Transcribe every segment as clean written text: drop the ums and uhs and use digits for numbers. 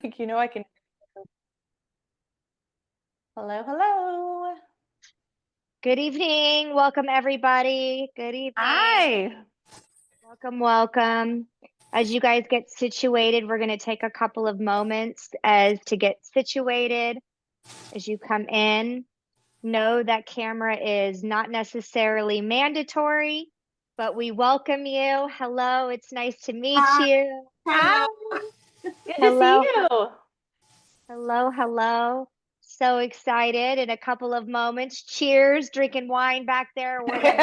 I can. Hello, hello. Good evening. Welcome, everybody. Good evening. Hi. Welcome. As you guys get situated, we're going to take a couple of moments as to get situated. As you come in, know that camera is not necessarily mandatory, but we welcome you. Hello, it's nice to meet Hi. you. Hi. Hello. Good to see Hello, you. hello. So excited in a couple of moments. Cheers, drinking wine back there, whatever it is.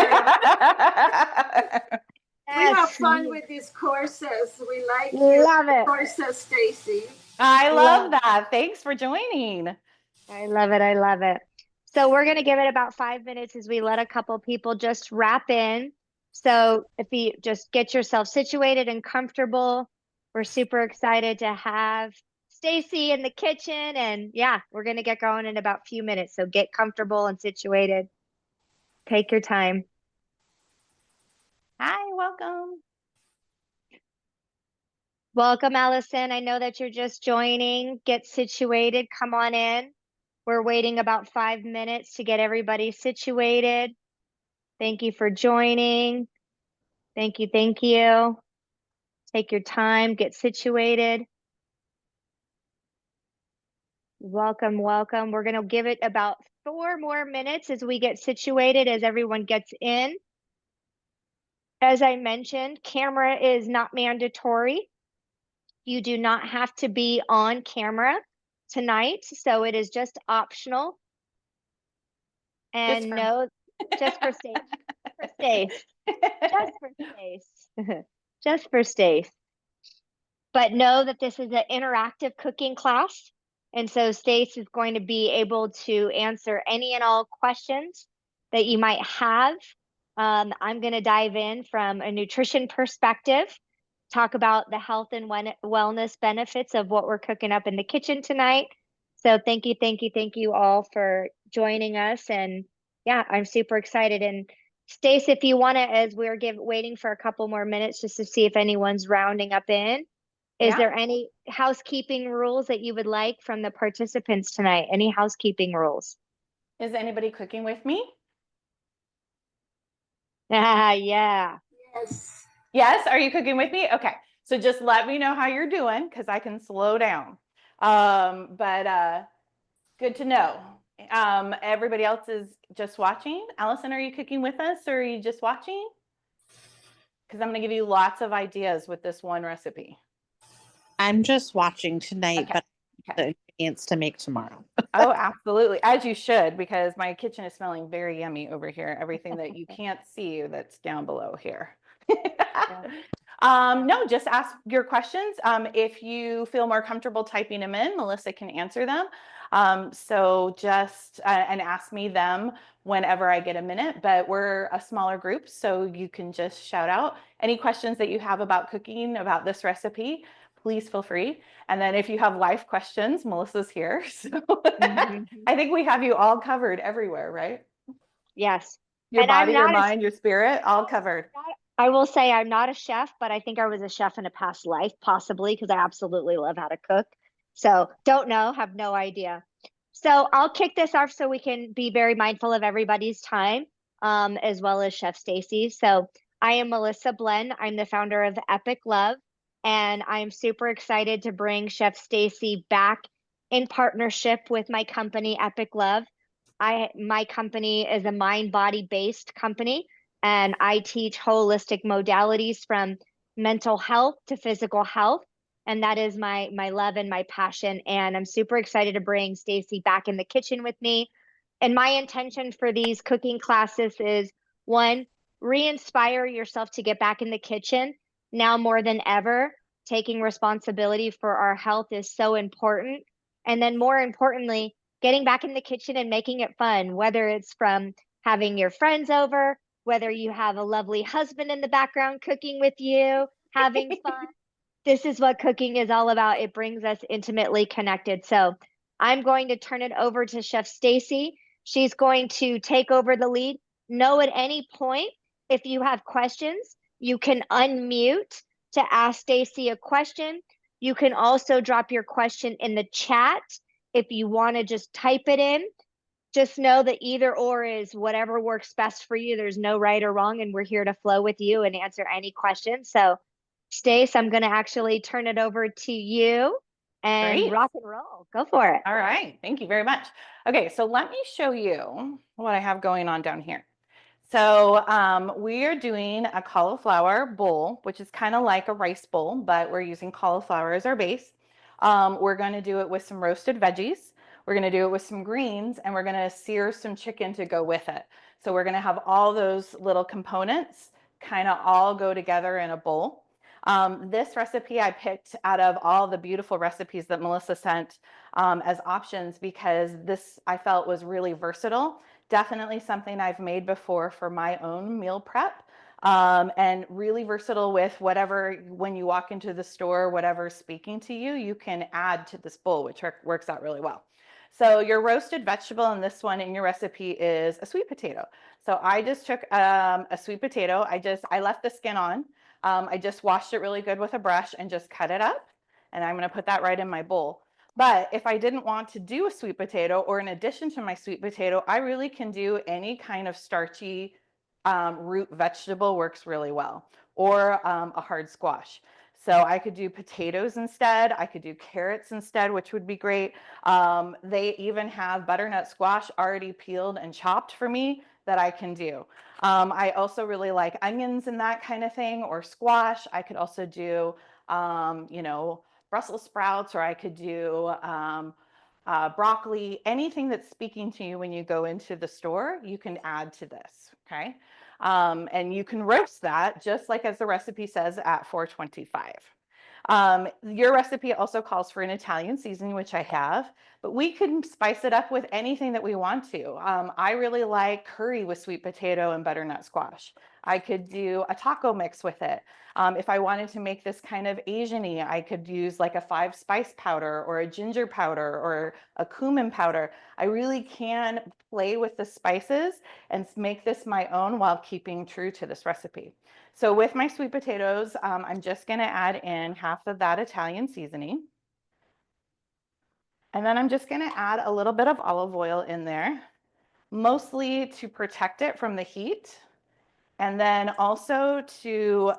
We have Yes, fun with these courses. We like your love it. courses, Stacy. I love Love that. Thanks for joining. I love it. I love it. So we're going to give it about 5 minutes as we let a couple people just wrap in. So if you just get yourself situated and comfortable, we're super excited to have Stacy in the kitchen. And yeah, we're going to get going in about a few minutes. So get comfortable and situated. Take your time. Hi, welcome. Welcome, Allison. I know that you're just joining. Get situated. Come on in. We're waiting about 5 minutes to get everybody situated. Thank you for joining. Thank you. Thank you. Take your time, get situated. Welcome. We're going to give it about 4 more minutes as we get situated, as everyone gets in. As I mentioned, camera is not mandatory. You do not have to be on camera tonight, so it is just optional. Just And for no, just for Stace. For Stace. Just for Stace. Just for Stace. But know that this is an interactive cooking class. And so Stace is going to be able to answer any and all questions that you might have. I'm going to dive in from a nutrition perspective, talk about the health and wellness benefits of what we're cooking up in the kitchen tonight. So thank you all for joining us. And yeah, I'm super excited. And Stace, if you want to, as we're waiting for a couple more minutes just to see if anyone's rounding up in, is Yeah. there any housekeeping rules that you would like from the participants tonight? Any housekeeping rules? Is anybody cooking with me? Yeah. Yes. Yes. Are you cooking with me? Okay. So just let me know how you're doing because I can slow down. But good to know. Everybody else is just watching. Allison, are you cooking with us or are you just watching? Because I'm going to give you lots of ideas with this one recipe. I'm just watching tonight, Okay. but Okay. the ingredients to make tomorrow. Oh, absolutely. As you should, because my kitchen is smelling very yummy over here. Everything that you can't see that's down below here. No, just ask your questions. If you feel more comfortable typing them in, Melissa can answer them. So just and ask me them whenever I get a minute, but we're a smaller group, so you can just shout out any questions that you have about cooking, about this recipe, please feel free. And then if you have life questions, Melissa's here. So I think we have you all covered everywhere, right? Yes. Your And I'm body, your not mind, your spirit, all covered. I will say I'm not a chef, but I think I was a chef in a past life, possibly, because I absolutely love how to cook. So don't know, have no idea. So I'll kick this off so we can be very mindful of everybody's time, as well as Chef Stacy. So I am Melissa Blen. I'm the founder of Epic Love, and I'm super excited to bring Chef Stacy back in partnership with my company, Epic Love. My company is a mind body based company, and I teach holistic modalities from mental health to physical health, and that is my love and my passion. And I'm super excited to bring Stacy back in the kitchen with me. And my intention for these cooking classes is, one, re-inspire yourself to get back in the kitchen. Now more than ever, taking responsibility for our health is so important. And then more importantly, getting back in the kitchen and making it fun, whether it's from having your friends over, whether you have a lovely husband in the background cooking with you, having fun. This is what cooking is all about. It brings us intimately connected. So I'm going to turn it over to Chef Stacy. She's going to take over the lead. Know at any point, if you have questions, you can unmute to ask Stacy a question. You can also drop your question in the chat if you want to just type it in. Just know that either or is whatever works best for you. There's no right or wrong, and we're here to flow with you and answer any questions. So, Stace, I'm going to actually turn it over to you and Great. rock and roll. Go for it. All right. Thank you very much. Okay, so let me show you what I have going on down here. So we are doing a cauliflower bowl, which is kind of like a rice bowl, but we're using cauliflower as our base. We're going to do it with some roasted veggies. We're going to do it with some greens, and we're going to sear some chicken to go with it. So we're going to have all those little components kind of all go together in a bowl. This recipe I picked out of all the beautiful recipes that Melissa sent as options because this I felt was really versatile. Definitely something I've made before for my own meal prep, and really versatile with whatever, when you walk into the store, whatever's speaking to you, you can add to this bowl, which works out really well. So your roasted vegetable in this one in your recipe is a sweet potato. So I just took a sweet potato. I left the skin on. I just washed it really good with a brush and just cut it up. And I'm going to put that right in my bowl. But if I didn't want to do a sweet potato, or in addition to my sweet potato, I really can do any kind of starchy root vegetable works really well, or a hard squash. So I could do potatoes instead. I could do carrots instead, which would be great. They even have butternut squash already peeled and chopped for me that I can do. I also really like onions and that kind of thing, or squash. I could also do, you know, Brussels sprouts, or I could do broccoli. Anything that's speaking to you when you go into the store, you can add to this, okay? And you can roast that just like as the recipe says at 425. Your recipe also calls for an Italian seasoning, which I have, but we can spice it up with anything that we want to. I really like curry with sweet potato and butternut squash. I could do a taco mix with it. If I wanted to make this kind of Asian-y, I could use like a 5-spice powder or a ginger powder or a cumin powder. I really can play with the spices and make this my own while keeping true to this recipe. So with my sweet potatoes, I'm just going to add in half of that Italian seasoning. And then I'm just going to add a little bit of olive oil in there, mostly to protect it from the heat. And then also to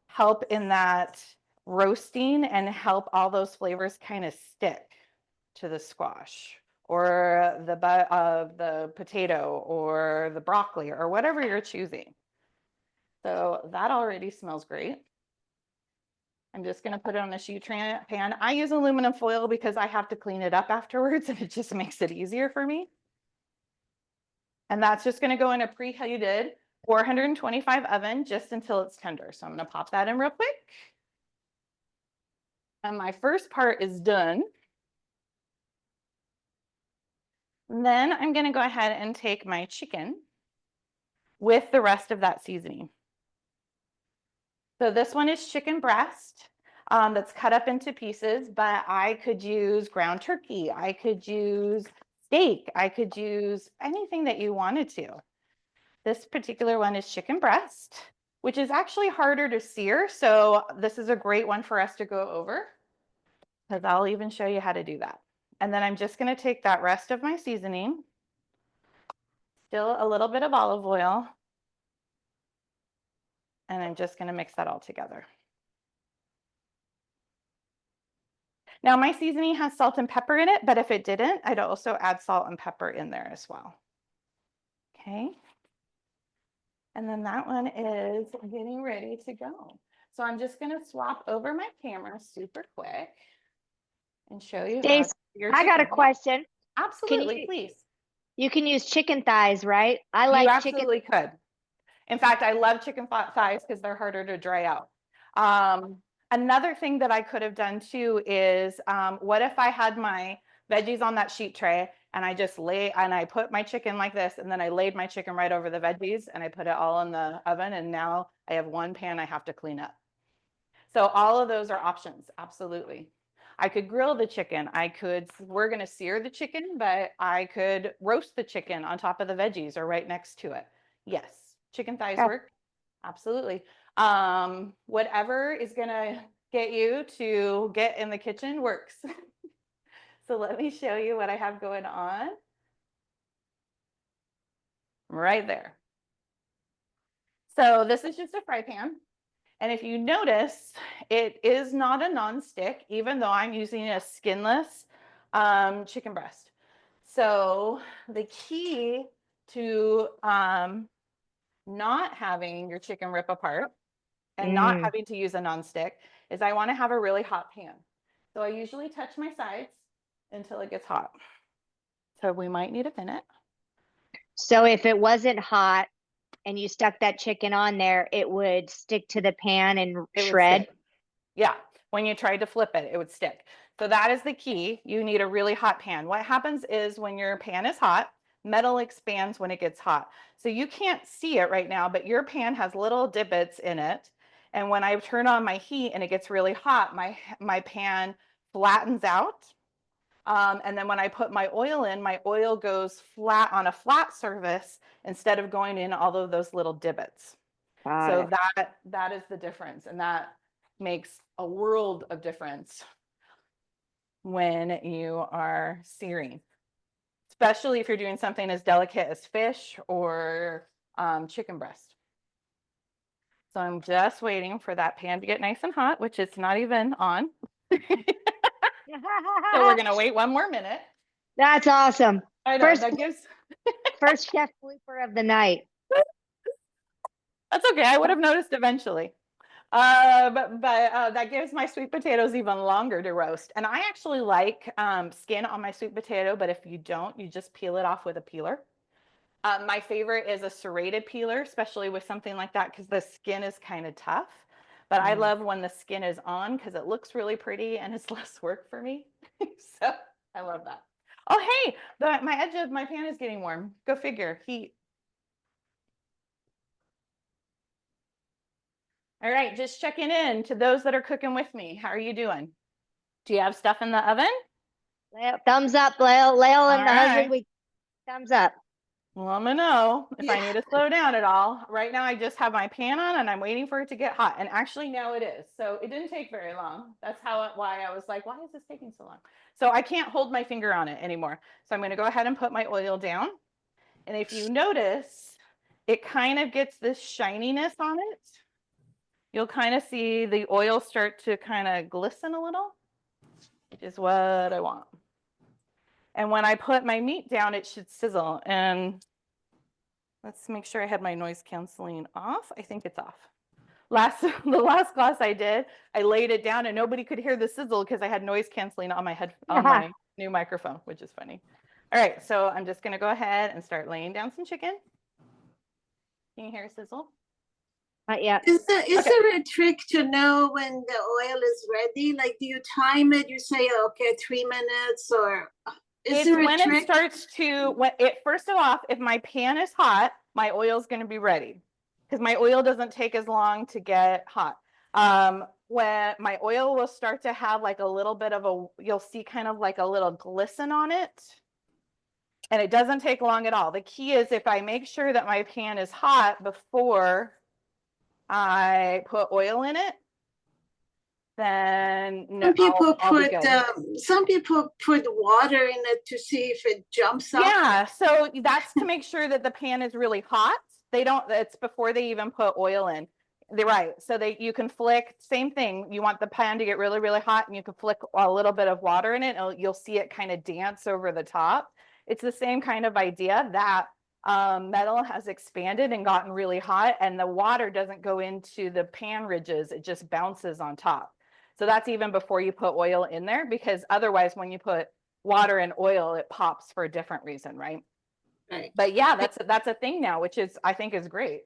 help in that roasting and help all those flavors kind of stick to the squash or the potato or the broccoli or whatever you're choosing. So that already smells great. I'm just going to put it on a sheet pan. I use aluminum foil because I have to clean it up afterwards, and it just makes it easier for me. And that's just going to go in a preheated 425 oven just until it's tender. So I'm going to pop that in real quick. And my first part is done. And then I'm going to go ahead and take my chicken with the rest of that seasoning. So this one is chicken breast that's cut up into pieces, but I could use ground turkey. I could use steak. I could use anything that you wanted to. This particular one is chicken breast, which is actually harder to sear. So this is a great one for us to go over, because I'll even show you how to do that. And then I'm just going to take that rest of my seasoning, still a little bit of olive oil, and I'm just going to mix that all together. Now my seasoning has salt and pepper in it, but if it didn't, I'd also add salt and pepper in there as well. Okay. And then that one is getting ready to go. So I'm just going to swap over my camera super quick and show you how Stace, your I got a chicken. question. Absolutely, please. You can use chicken thighs, right? I You like absolutely could. In fact, I love chicken thighs because they're harder to dry out. Another thing that I could have done too is, what if I had my veggies on that sheet tray and I put my chicken like this, and then I laid my chicken right over the veggies and I put it all in the oven, and now I have one pan I have to clean up. So all of those are options, absolutely. I could grill the chicken. We're going to sear the chicken, but I could roast the chicken on top of the veggies or right next to it. Yes, chicken thighs work. Absolutely. Whatever is going to get you to get in the kitchen works. So let me show you what I have going on. Right there. So this is just a fry pan. And if you notice, it is not a non-stick, even though I'm using a skinless chicken breast. So the key to not having your chicken rip apart and not having to use a non-stick is I want to have a really hot pan. So I usually touch my sides until it gets hot. So we might need a minute. So if it wasn't hot and you stuck that chicken on there, it would stick to the pan and shred? Yeah, when you tried to flip it, it would stick. So that is the key. You need a really hot pan. What happens is when your pan is hot, metal expands when it gets hot. So you can't see it right now, but your pan has little divots in it. And when I turn on my heat and it gets really hot, my pan flattens out. And then when I put my oil in, my oil goes flat on a flat surface instead of going in all of those little divots. So that is the difference. And that makes a world of difference when you are searing, especially if you're doing something as delicate as fish or chicken breast. So I'm just waiting for that pan to get nice and hot, which it's not even on. So we're gonna wait one more minute. That's awesome. I know, that gives first chef blooper of the night. That's okay. I would have noticed eventually. But that gives my sweet potatoes even longer to roast. And I actually like skin on my sweet potato, but if you don't, you just peel it off with a peeler. My favorite is a serrated peeler, especially with something like that, because the skin is kind of tough. But I love when the skin is on because it looks really pretty and it's less work for me. So I love that. Oh, hey, my edge of my pan is getting warm. Go figure, heat. All right, just checking in to those that are cooking with me. How are you doing? Do you have stuff in the oven? Thumbs up, Lael and the husband. Thumbs up. Well, I'm gonna know if I need to slow down at all. Right now, I just have my pan on and I'm waiting for it to get hot. And actually now it is. So it didn't take very long. That's why I was like, why is this taking so long? So I can't hold my finger on it anymore. So I'm gonna go ahead and put my oil down. And if you notice, it kind of gets this shininess on it. You'll kind of see the oil start to kind of glisten a little, which is what I want. And when I put my meat down, it should sizzle. And let's make sure I had my noise canceling off. I think it's off. The last class I did, I laid it down and nobody could hear the sizzle because I had noise canceling on my new microphone, which is funny. All right, so I'm just gonna go ahead and start laying down some chicken. Can you hear a sizzle? Yeah. Is there a trick to know when the oil is ready? Like, do you time it? You say, okay, 3 minutes, or is there a trick? When it starts to, first of all, if my pan is hot, my oil is going to be ready because my oil doesn't take as long to get hot. When my oil will start to have like a little bit of you'll see kind of like a little glisten on it. And it doesn't take long at all. The key is if I make sure that my pan is hot before I put oil in it, then some people put water in it to see if it jumps up. Yeah, so that's to make sure that the pan is really hot. It's before they even put oil in. They're right. So you can flick, same thing. You want the pan to get really, really hot and you can flick a little bit of water in it. And you'll see it kind of dance over the top. It's the same kind of idea that metal has expanded and gotten really hot and the water doesn't go into the pan ridges. It just bounces on top. So that's even before you put oil in there, because otherwise when you put water and oil, it pops for a different reason, right? Right. But yeah, that's a thing now, which I think is great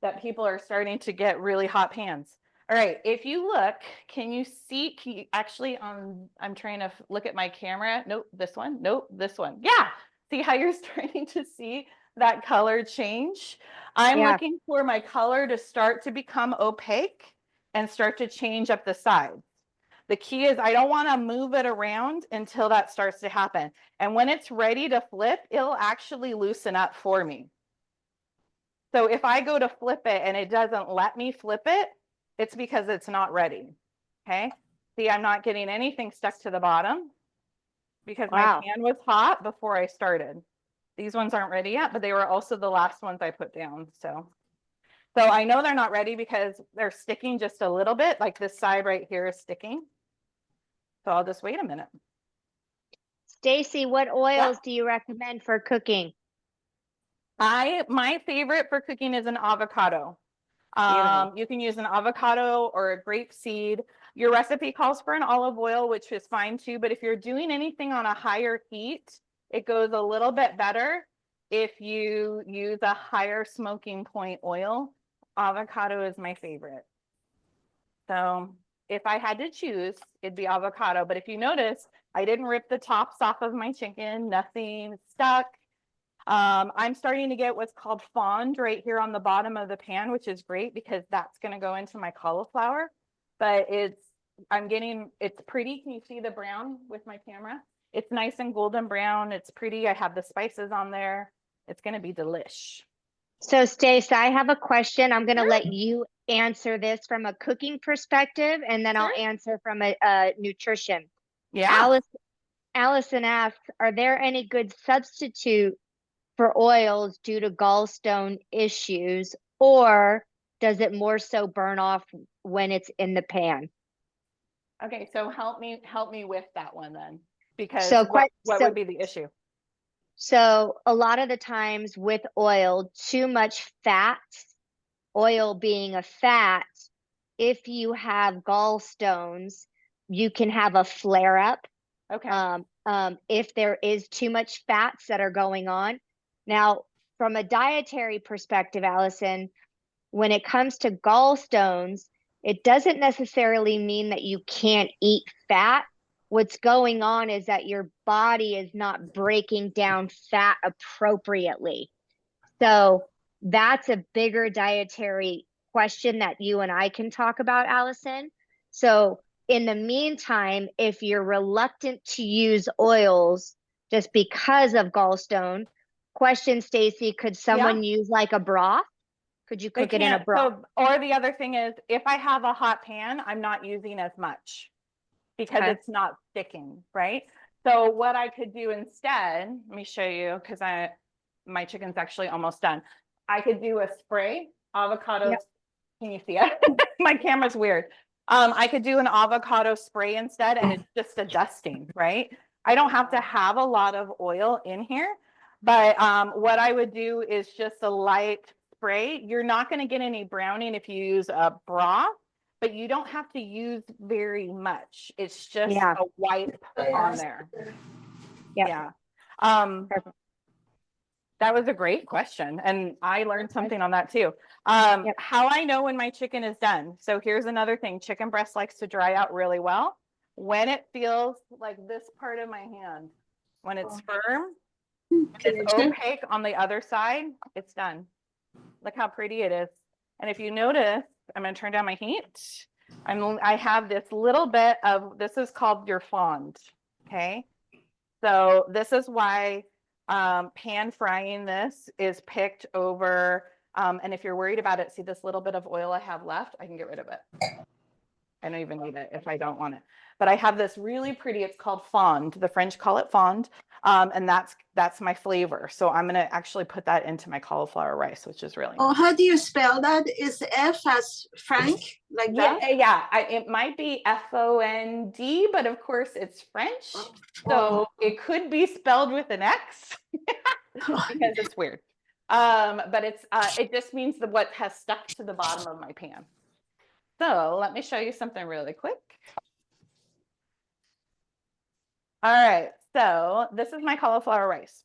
that people are starting to get really hot pans. All right, if you look, can you actually I'm trying to look at my camera. Nope, this one. Nope, this one. Yeah, see how you're starting to see that color change? I'm looking for my color to start to become opaque and start to change up the sides. The key is I don't want to move it around until that starts to happen. And when it's ready to flip, it'll actually loosen up for me. So if I go to flip it and it doesn't let me flip it, it's because it's not ready. Okay. See, I'm not getting anything stuck to the bottom because my Wow. pan was hot before I started. These ones aren't ready yet, but they were also the last ones I put down. So I know they're not ready because they're sticking just a little bit, like this side right here is sticking. So I'll just wait a minute. Stacy, what oils do you recommend for cooking? My favorite for cooking is an avocado. You can use an avocado or a grape seed. Your recipe calls for an olive oil, which is fine too. But if you're doing anything on a higher heat, it goes a little bit better if you use a higher smoking point oil. Avocado is my favorite. So if I had to choose, it'd be avocado. But if you notice, I didn't rip the tops off of my chicken, nothing stuck. I'm starting to get what's called fond right here on the bottom of the pan, which is great because that's going to go into my cauliflower. But it's pretty. Can you see the brown with my camera? It's nice and golden brown. It's pretty. I have the spices on there. It's going to be delish. So, Stace, I have a question. I'm going to let you answer this from a cooking perspective, and then I'll answer from a nutrition. Yeah. Allison asks, are there any good substitute for oils due to gallstone issues, or does it more so burn off when it's in the pan? Okay, so help me with that one then, because So, what would be the issue? So a lot of the times with oil, too much fat, oil being a fat, if you have gallstones, you can have a flare up. Okay. If there is too much fats that are going on. Now, from a dietary perspective, Allison, when it comes to gallstones, it doesn't necessarily mean that you can't eat fat. What's going on is that your body is not breaking down fat appropriately. So that's a bigger dietary question that you and I can talk about, Allison. So in the meantime, if you're reluctant to use oils just because of gallstone, question, Stacy, could someone use like a broth? Could you cook it in a broth? Or the other thing is, if I have a hot pan, I'm not using as much because it's not sticking, right? So what I could do instead, let me show you, because my chicken's actually almost done. I could do a spray, avocado. Yep. Can you see it? My camera's weird. I could do an avocado spray instead, and it's just a dusting, right? I don't have to have a lot of oil in here, but what I would do is just a light spray. You're not going to get any browning if you use a broth, but you don't have to use very much. It's just a wipe on there. Yeah. That was a great question. And I learned something on that too. How I know when my chicken is done. So here's another thing. Chicken breast likes to dry out really well. When it feels like this part of my hand, when it's firm, it's opaque on the other side, it's done. Look how pretty it is. And if you notice, I'm going to turn down my heat. I have this little bit of, this is called your fond. Okay. So this is why pan frying this is picked over. And if you're worried about it, see this little bit of oil I have left, I can get rid of it. I don't even need it if I don't want it. But I have this really pretty, it's called fond. The French call it fond. And that's my flavor. So I'm going to actually put that into my cauliflower rice, which is really nice. Oh, how do you spell that? Is F as Frank, like that? Yeah. It might be FOND, but of course it's French. So it could be spelled with an X because it's weird. But it just means what has stuck to the bottom of my pan. So let me show you something really quick. All right, so this is my cauliflower rice.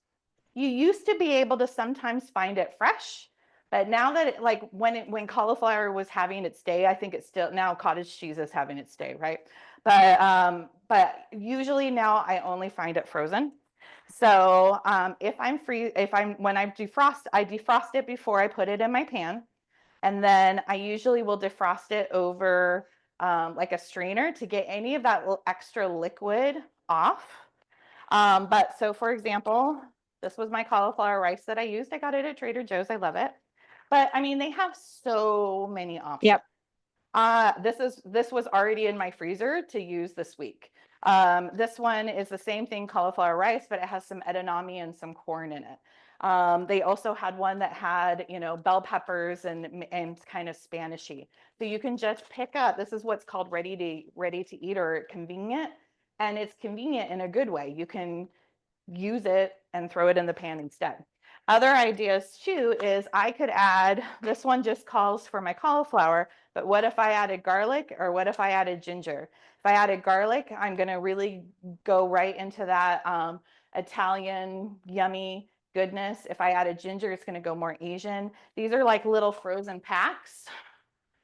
You used to be able to sometimes find it fresh, but now that when cauliflower was having its day, I think it's still, now cottage cheese is having its day, right? But usually now I only find it frozen. So when I defrost it before I put it in my pan. And then I usually will defrost it over like a strainer to get any of that extra liquid off. But so for example, this was my cauliflower rice that I used. I got it at Trader Joe's. I love it. But I mean, they have so many options. This was already in my freezer to use this week. This one is the same thing, cauliflower rice, but it has some edamame and some corn in it. They also had one that had, you know, bell peppers and kind of Spanishy. So you can just pick up, this is what's called ready to eat or convenient. And it's convenient in a good way. You can use it and throw it in the pan instead. Other ideas too is I could add, this one just calls for my cauliflower, but what if I added garlic or what if I added ginger? If I added garlic, I'm gonna really go right into that Italian yummy goodness. If I added ginger, it's gonna go more Asian. These are like little frozen packs.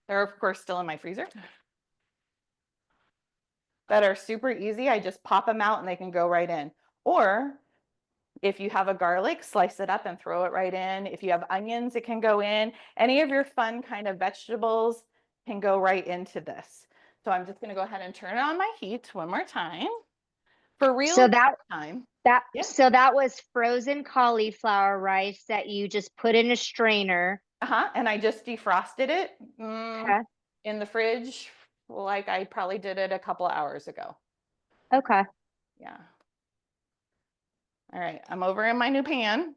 They're of course still in my freezer. That are super easy. I just pop them out and they can go right in. Or if you have a garlic, slice it up and throw it right in. If you have onions, it can go in. Any of your fun kind of vegetables can go right into this. So I'm just going to go ahead and turn on my heat one more time. For real So that time. Yeah. So that was frozen cauliflower rice that you just put in a strainer. And I just defrosted it Okay. in the fridge, like I probably did it a couple of hours ago. Okay. Yeah. All right, I'm over in my new pan.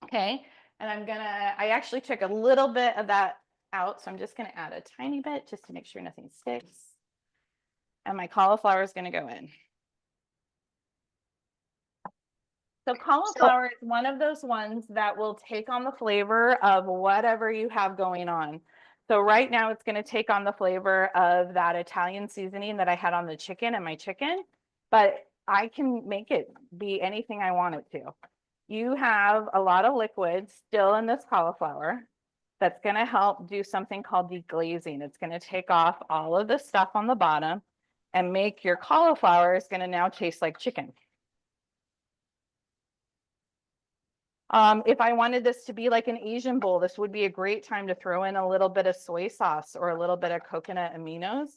Okay, and I actually took a little bit of that out, so I'm just gonna add a tiny bit just to make sure nothing sticks. And my cauliflower is gonna go in. So cauliflower is one of those ones that will take on the flavor of whatever you have going on. So right now it's gonna take on the flavor of that Italian seasoning that I had on the chicken and my chicken, but I can make it be anything I want it to. You have a lot of liquid still in this cauliflower that's going to help do something called deglazing. It's going to take off all of the stuff on the bottom and make your cauliflower is going to now taste like chicken. If I wanted this to be like an Asian bowl, this would be a great time to throw in a little bit of soy sauce or a little bit of coconut aminos.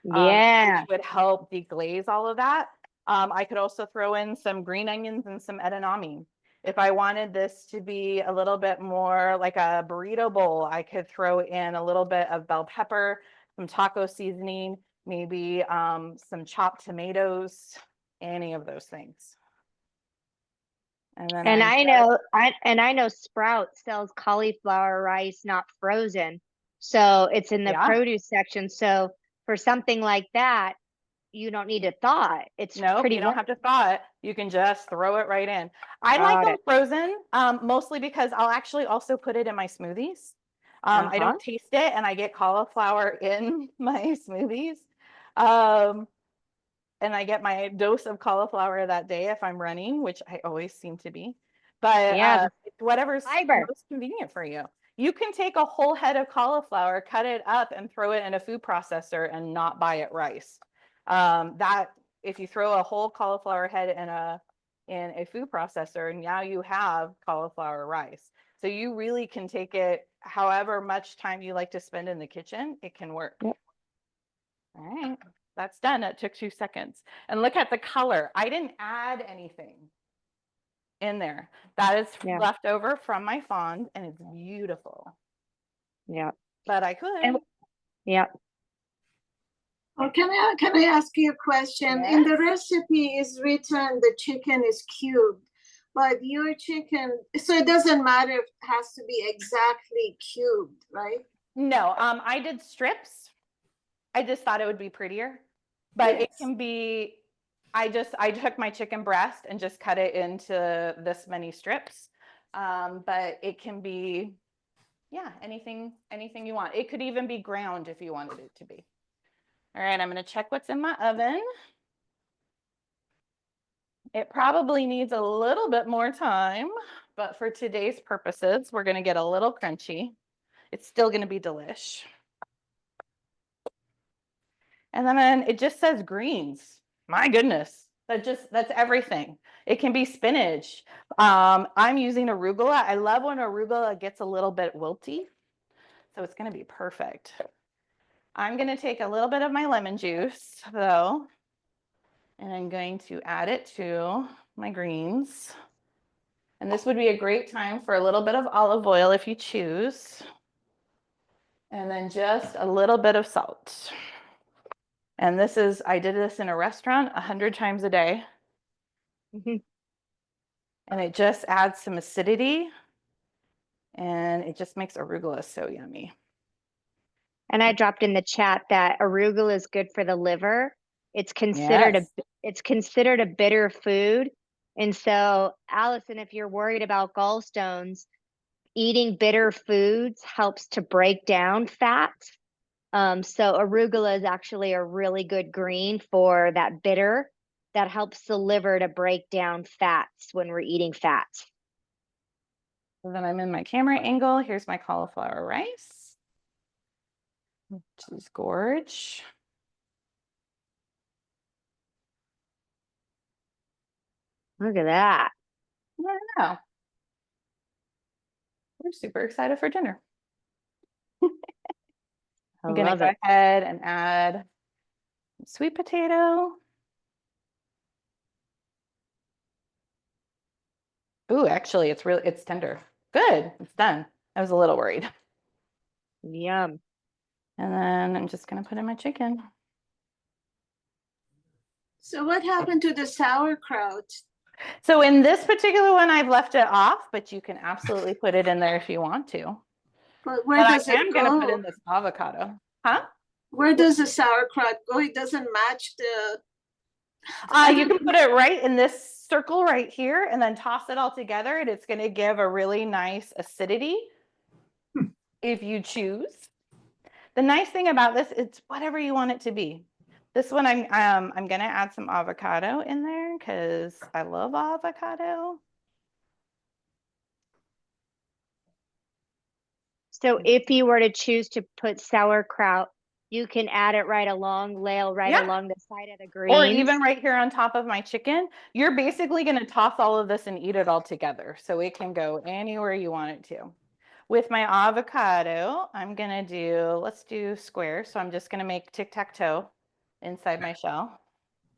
Yeah. Which would help deglaze all of that. I could also throw in some green onions and some edamame. If I wanted this to be a little bit more like a burrito bowl, I could throw in a little bit of bell pepper, some taco seasoning, maybe some chopped tomatoes, any of those things. And then I know Sprout sells cauliflower rice not frozen. So it's in the produce section. So for something like that, you don't need to thaw it. It's pretty. You don't have to thaw it. You can just throw it right in. I like them frozen, mostly because I'll actually also put it in my smoothies. I don't taste it, and I get cauliflower in my smoothies. And I get my dose of cauliflower that day if I'm running, which I always seem to be. But whatever's most convenient for you. You can take a whole head of cauliflower, cut it up, and throw it in a food processor and not buy it rice. That if you throw a whole cauliflower head in a food processor, now you have cauliflower rice. So you really can take it however much time you like to spend in the kitchen, it can work. Yep. All right, that's done. That took 2 seconds. And look at the color. I didn't add anything in there. That is left over from my fond, and it's beautiful. Yeah. But I could. Yeah. Oh, can I ask you a question? Yes. In the recipe is written the chicken is cubed, but your chicken, so it doesn't matter if it has to be exactly cubed, right? No, I did strips. I just thought it would be prettier, but it can be, I took my chicken breast and just cut it into this many strips. But it can be, anything you want. It could even be ground if you wanted it to be. All right, I'm going to check what's in my oven. It probably needs a little bit more time, but for today's purposes, we're going to get a little crunchy. It's still going to be delish. And then it just says greens. My goodness, that's everything. It can be spinach. I'm using arugula. I love when arugula gets a little bit wilty, so it's going to be perfect. I'm going to take a little bit of my lemon juice, though, and I'm going to add it to my greens. And this would be a great time for a little bit of olive oil if you choose. And then just a little bit of salt. And this is, I did this in a restaurant 100 times a day. Mhm. And it just adds some acidity and it just makes arugula so yummy. And I dropped in the chat that arugula is good for the liver. It's considered Yes. a bitter food. And so, Allison, if you're worried about gallstones, eating bitter foods helps to break down fat. So arugula is actually a really good green for that bitter that helps the liver to break down fats when we're eating fats. So then I'm in my camera angle. Here's my cauliflower rice, which is gorge. Look at that. I don't know. We're super excited for dinner. I I'm gonna love go it. ahead and add sweet potato. Ooh, actually, it's tender. Good, it's done. I was a little worried. Yum. And then I'm just gonna put in my chicken. So what happened to the sauerkraut? So in this particular one, I've left it off, but you can absolutely put it in there if you want to. But where But does I it am go? gonna put in this avocado. Huh? Where does the sauerkraut go? It doesn't match the. You can put it right in this circle right here and then toss it all together and it's gonna give a really nice acidity if you choose. The nice thing about this, it's whatever you want it to be. This one, I'm gonna add some avocado in there because I love avocado. So if you were to choose to put sauerkraut, you can add it right along, along the side of the greens. Or even right here on top of my chicken. You're basically gonna toss all of this and eat it all together. So it can go anywhere you want it to. With my avocado, I'm gonna let's do square. So I'm just gonna make tic-tac-toe inside my shell.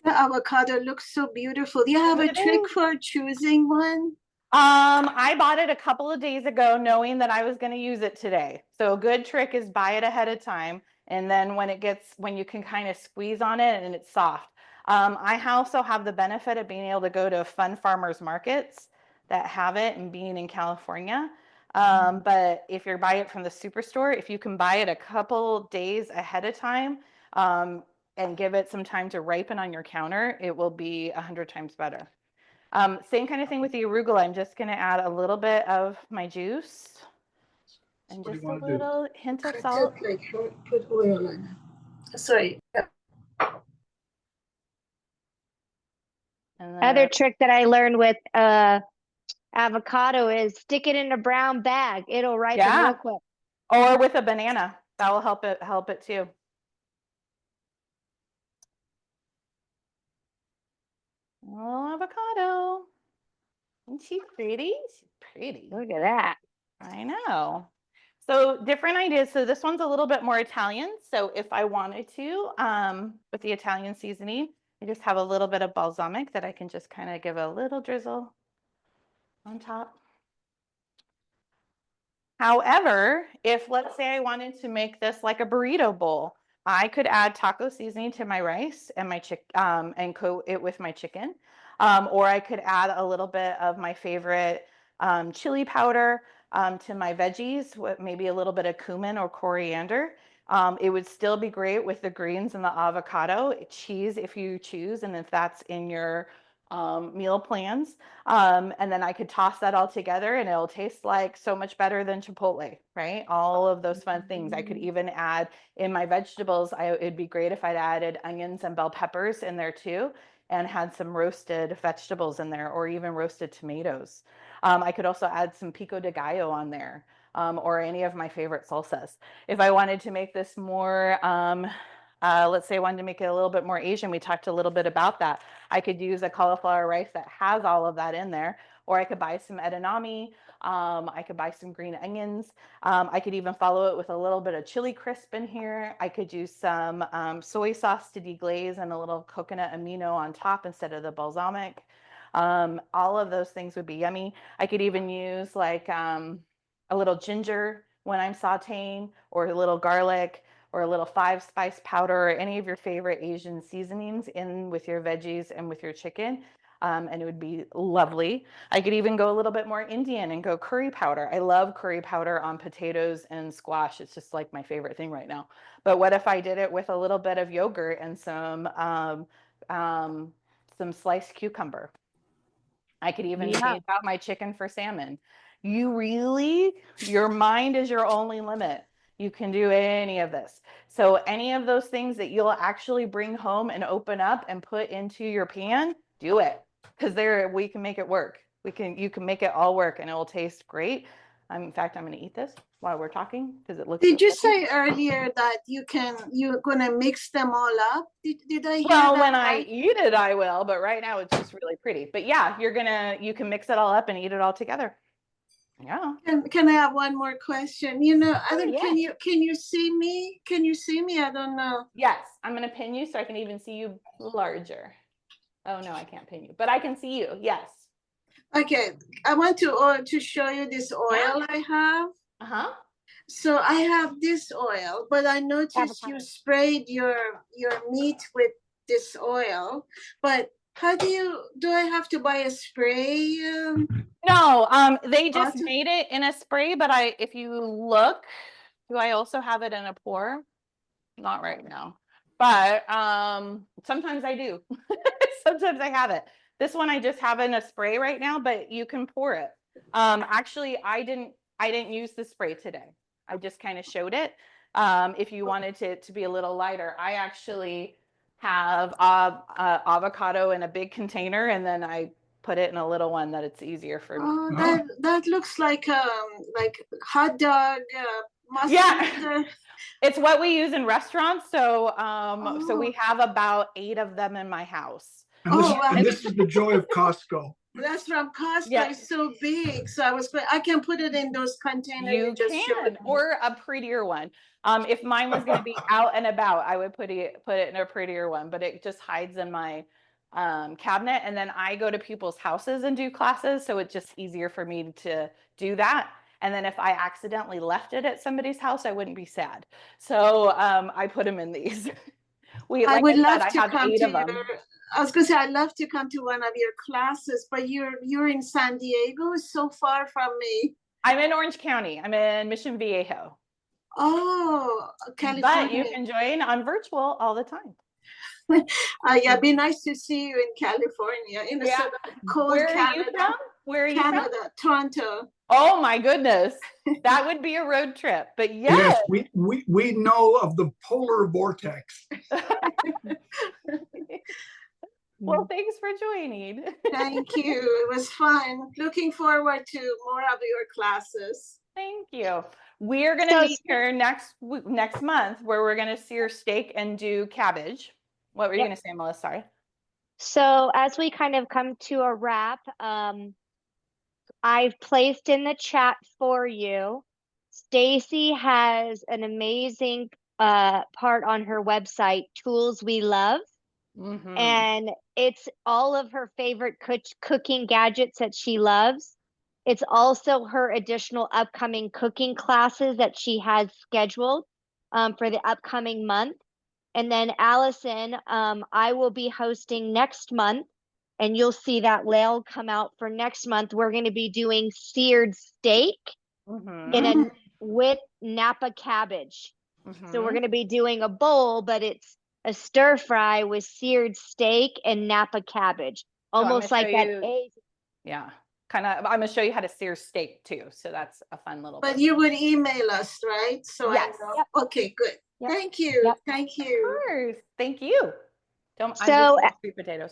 The avocado looks so beautiful. Do you have a trick for choosing one? I bought it a couple of days ago knowing that I was going to use it today. So a good trick is buy it ahead of time. And then when you can kind of squeeze on it and it's soft. I also have the benefit of being able to go to fun farmers markets that have it and being in California. But if you buy it from the superstore, if you can buy it a couple days ahead of time and give it some time to ripen on your counter, it will be 100 times better. Same kind of thing with the arugula. I'm just going to add a little bit of my juice and just a little hint of salt. Like put oil in it. Sorry. Other trick that I learned with avocado is stick it in a brown bag. It'll ripen real quick. Or with a banana. That will help it too. Oh, avocado. Isn't she pretty? She's pretty. Look at that. I know. So different ideas. So this one's a little bit more Italian. So if I wanted to, with the Italian seasoning, I just have a little bit of balsamic that I can just kind of give a little drizzle on top. However, if let's say I wanted to make this like a burrito bowl, I could add taco seasoning to my rice and my and coat it with my chicken. Or I could add a little bit of my favorite chili powder to my veggies with maybe a little bit of cumin or coriander. It would still be great with the greens and the avocado, cheese if you choose, and if that's in your meal plans. And then I could toss that all together and it'll taste like so much better than Chipotle, right? All of those fun things. I could even add in my vegetables, it'd be great if I'd added onions and bell peppers in there too, and had some roasted vegetables in there or even roasted tomatoes. I could also add some pico de gallo on there. Or any of my favorite salsas. If I wanted to make this more, let's say I wanted to make it a little bit more Asian, we talked a little bit about that. I could use a cauliflower rice that has all of that in there, or I could buy some edamame. I could buy some green onions. I could even follow it with a little bit of chili crisp in here. I could use some soy sauce to deglaze and a little coconut amino on top instead of the balsamic. All of those things would be yummy. I could even use like a little ginger when I'm sauteing, or a little garlic, or a little 5-spice powder, or any of your favorite Asian seasonings in with your veggies and with your chicken. And it would be lovely. I could even go a little bit more Indian and go curry powder. I love curry powder on potatoes and squash. It's just like my favorite thing right now. But what if I did it with a little bit of yogurt and some sliced cucumber? I could even change out my chicken for salmon. Your mind is your only limit. You can do any of this. So any of those things that you'll actually bring home and open up and put into your pan, do it. Because we can make it work. You can make it all work and it will taste great. In fact, I'm going to eat this while we're talking because it looks. Did you say earlier that you're gonna mix them all up? Did I hear that? Well, when I eat it, I will, but right now it's just really pretty. But yeah, you can mix it all up and eat it all together. Yeah. Can I have one more question? Yeah. Can you see me? Can you see me? I don't know. Yes, I'm gonna pin you so I can even see you larger. Oh no, I can't pin you, but I can see you. Yes. Okay, I want to show you this oil I have. Uh-huh. So I have this oil, but I noticed you sprayed your meat with this oil. But how do I have to buy a spray? No, they just made it in a spray, but if you look, do I also have it in a pour? Not right now, but sometimes I do. Sometimes I have it. This one I just have in a spray right now, but you can pour it. Actually, I didn't use the spray today. I just kind of showed it. If you wanted it to be a little lighter, I actually have avocado in a big container, and then I put it in a little one that it's easier for me. Oh, that looks like hot dog mustard. Yeah. It's what we use in restaurants. So so we have about 8 of them in my house. And this is the joy of Costco. That's from Costco. Yeah. It's so big. So I can put it in those containers. You can, or a prettier one. If mine was going to be out and about, I would put it in a prettier one, but it just hides in my cabinet. And then I go to people's houses and do classes. So it's just easier for me to do that. And then if I accidentally left it at somebody's house, I wouldn't be sad. So I put them in these. I would love to come to I was going to say, I'd love to come to one of your classes, but you're in San Diego, so far from me. I'm in Orange County. I'm in Mission Viejo. Oh, California. But you can join on virtual all the time. Yeah, it'd be nice to see you in California, in a sort of cold Canada. Where are you from? Canada, Toronto. Oh my goodness, that would be a road trip. But yes, we know of the polar vortex. Well, thanks for joining. Thank you. It was fun. Looking forward to more of your classes. Thank you. We are going to meet here next month, where we're going to sear steak and do cabbage. What were you going to say, Melissa? Sorry. So as we kind of come to a wrap, I've placed in the chat for you. Stacy has an amazing part on her website, Tools We Love. Mm-hmm. And it's all of her favorite cooking gadgets that she loves. It's also her additional upcoming cooking classes that she has scheduled for the upcoming month. And then Allison, I will be hosting next month, and you'll see that Lael come out for next month. We're going to be doing seared steak with Napa cabbage. Mm-hmm. So we're going to be doing a bowl, but it's a stir fry with seared steak and Napa cabbage, almost like that. Yeah, kind of. I'm going to show you how to sear steak too. So that's a fun little. But you would email us, right? So yes. I know. Yep. Okay, good. Yep. Thank you. Yep. Thank you. Of course. Thank you. I'm sweet potatoes.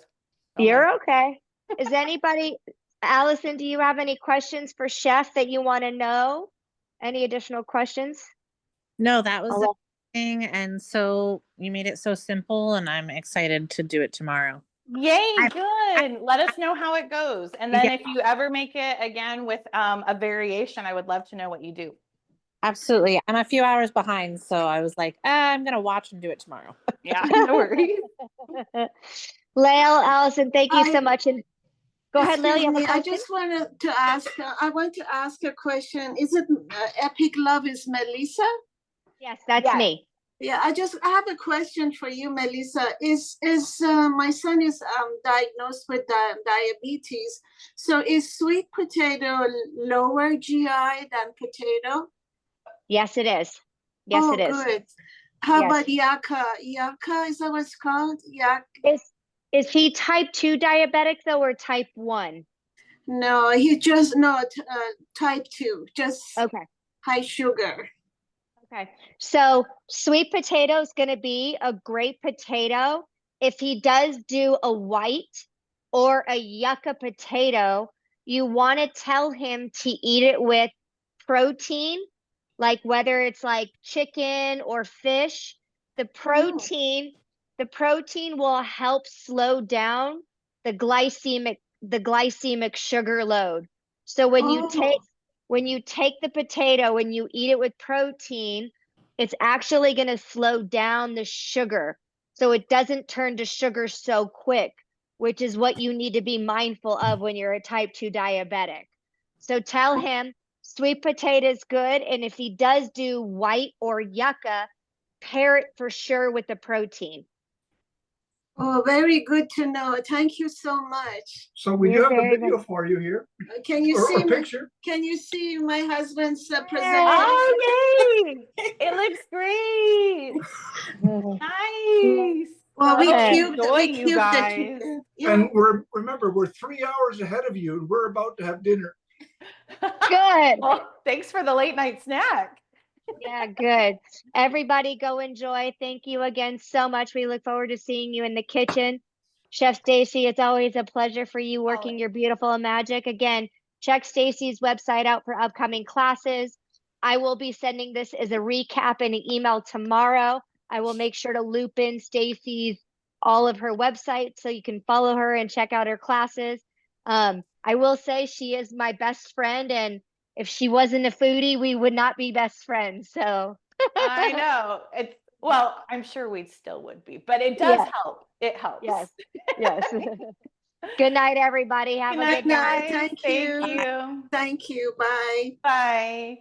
You're okay. Is anybody, Allison, do you have any questions for Chef that you want to know? Any additional questions? No, that was the thing. And so you made it so simple, and I'm excited to do it tomorrow. Yay, good. Let us know how it goes. And then if you ever make it again with a variation, I would love to know what you do. Absolutely. I'm a few hours behind, so I was like, I'm going to watch and do it tomorrow. Yeah, no worries. Lael, Allison, thank you so much. And Go ahead, Lil. You have a I question? just wanted to ask, I want to ask a question. Is it Epic Love is Melissa? Yes, that's Yes. me. Yeah, I have a question for you, Melissa. Is my son is diagnosed with diabetes. So is sweet potato lower GI than potato? Yes, it is. Yes, Oh, it is. good. How Yes. about yucca? Yucca, is that what it's called? Yucca? Is he type 2 diabetic though, or type 1? No, he just not type 2, just Okay. high sugar. Okay. So sweet potato is going to be a great potato. If he does do a white or a yucca potato, you want to tell him to eat it with protein, like whether it's like chicken or fish. The protein will help slow down the glycemic sugar load. So when you take the potato and you eat it with protein, it's actually going to slow down the sugar. So it doesn't turn to sugar so quick, which is what you need to be mindful of when you're a type 2 diabetic. So tell him sweet potato is good. And if he does do white or yucca, pair it for sure with the protein. Oh, very good to know. Thank you so much. So we do You're have a very video for you here, Can you or see a picture. Can you see my husband's presentation? Oh, yay! It looks great. Nice. Well, we Okay. cubed Enjoy, we you cubed guys. the chicken. Yeah. And remember, we're 3 hours ahead of you, and we're about to have dinner. Good. Well, thanks for the late night snack. Yeah, good. Everybody go enjoy. Thank you again so much. We look forward to seeing you in the kitchen. Chef Stacy, it's always a pleasure for you working your beautiful magic. Again, check Stacy's website out for upcoming classes. I will be sending this as a recap in an email tomorrow. I will make sure to loop in Stacy's all of her websites so you can follow her and check out her classes. I will say she is my best friend, and if she wasn't a foodie, we would not be best friends. So I know. Well, I'm sure we still would be, but it does help. It helps. Yes. Yes. Good night, everybody. Have Good a night, good night. guys. Thank you. Thank you. Thank you. Bye. Bye.